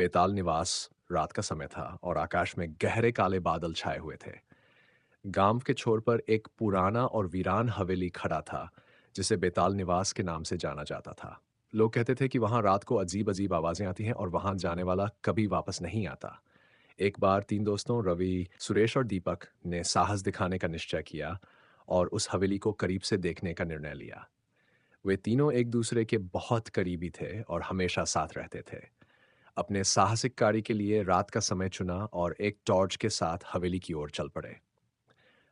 बेताल निवास रात का समय था और आकाश में गहरे काले बादल छाए हुए थे। गांव के छोर पर एक पुराना और वीरान हवेली खड़ा था, जिसे बेताल निवास के नाम से जाना जाता था। लोग कहते थे कि वहां रात को अजीब अजीब आवाजें आती हैं और वहां जाने वाला कभी वापस नहीं आता। एक बार तीन दोस्तों रवि, सुरेश और दीपक ने साहस दिखाने का निश्चय किया और उस हवेली को करीब से देखने का निर्णय लिया। वे तीनों एक दूसरे के बहुत करीबी थे और हमेशा साथ रहते थे। अपने साहसिक कार्य के लिए रात का समय चुना और एक टॉर्च के साथ हवेली की ओर चल पड़े।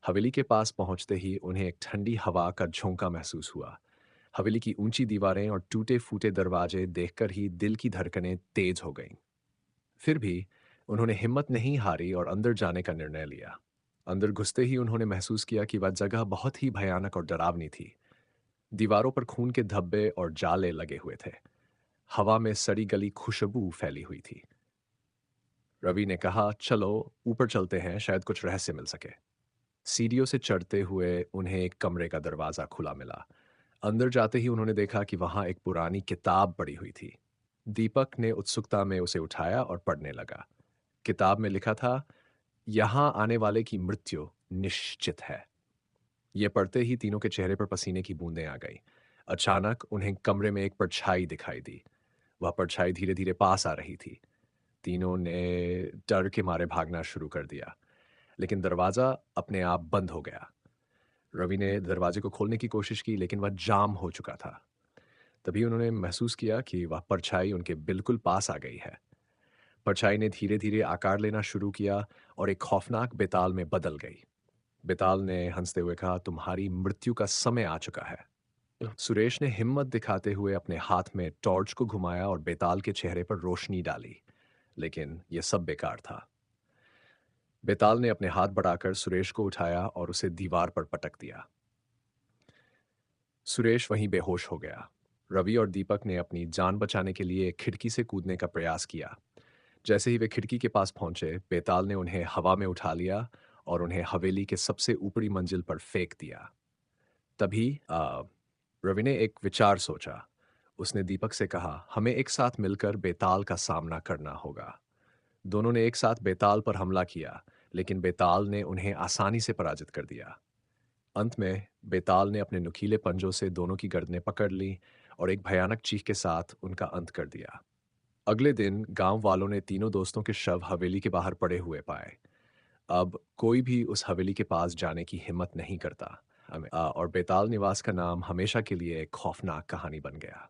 हवेली के पास पहुंचते ही उन्हें एक ठंडी हवा का झोंका महसूस हुआ। हवेली की ऊंची दीवारें और टूटे फूटे दरवाजे देखकर ही दिल की धड़कनें तेज हो गईं। फिर भी उन्होंने हिम्मत नहीं हारी और अंदर जाने का निर्णय लिया। अंदर घुसते ही उन्होंने महसूस किया कि वह जगह बहुत ही भयानक और डरावनी थी। दीवारों पर खून के धब्बे और जाले लगे हुए थे। हवा में सड़ी गली खुशबू फैली हुई थी। रवि ने कहा, चलो ऊपर चलते हैं, शायद कुछ रहस्य मिल सके। सीढ़ियों से चढ़ते हुए उन्हें एक कमरे का दरवाजा खुला मिला। अंदर जाते ही उन्होंने देखा कि वहां एक पुरानी किताब पड़ी हुई थी। दीपक ने उत्सुकता में उसे उठाया और पढ़ने लगा। किताब में लिखा था, यहां आने वाले की मृत्यु निश्चित है। यह पढ़ते ही तीनों के चेहरे पर पसीने की बूंदें आ गई। अचानक उन्हें कमरे में एक परछाई दिखाई दी। वह परछाई धीरे धीरे पास आ रही थी। तीनों ने डर के मारे भागना शुरू कर दिया, लेकिन दरवाजा अपने आप बंद हो गया। रवि ने दरवाजे को खोलने की कोशिश की, लेकिन वह जाम हो चुका था। तभी उन्होंने महसूस किया कि वह परछाई उनके बिल्कुल पास आ गई है। परछाई ने धीरे धीरे आकार लेना शुरू किया और एक खौफनाक बेताल में बदल गई। बेताल ने हंसते हुए कहा, तुम्हारी मृत्यु का समय आ चुका है। सुरेश ने हिम्मत दिखाते हुए अपने हाथ में टॉर्च को घुमाया और बेताल के चेहरे पर रोशनी डाली, लेकिन यह सब बेकार था। बेताल ने अपने हाथ बढ़ाकर सुरेश को उठाया और उसे दीवार पर पटक दिया। सुरेश वहीं बेहोश हो गया। रवि और दीपक ने अपनी जान बचाने के लिए खिड़की से कूदने का प्रयास किया। जैसे ही वे खिड़की के पास पहुंचे, बेताल ने उन्हें हवा में उठा लिया और उन्हें हवेली के सबसे ऊपरी मंजिल पर फेंक दिया। तभी रवि ने एक विचार सोचा। उसने दीपक से कहा, हमें एक साथ मिलकर बेताल का सामना करना होगा। दोनों ने एक साथ बेताल पर हमला किया, लेकिन बेताल ने उन्हें आसानी से पराजित कर दिया। अंत में बेताल ने अपने नुकीले पंजों से दोनों की गर्दनें पकड़ ली और एक भयानक चीख के साथ उनका अंत कर दिया। अगले दिन गांव वालों ने तीनों दोस्तों के शव हवेली के बाहर पड़े हुए पाए। अब कोई भी उस हवेली के पास जाने की हिम्मत नहीं करता। और बेताल निवास का नाम हमेशा के लिए एक खौफनाक कहानी बन गया।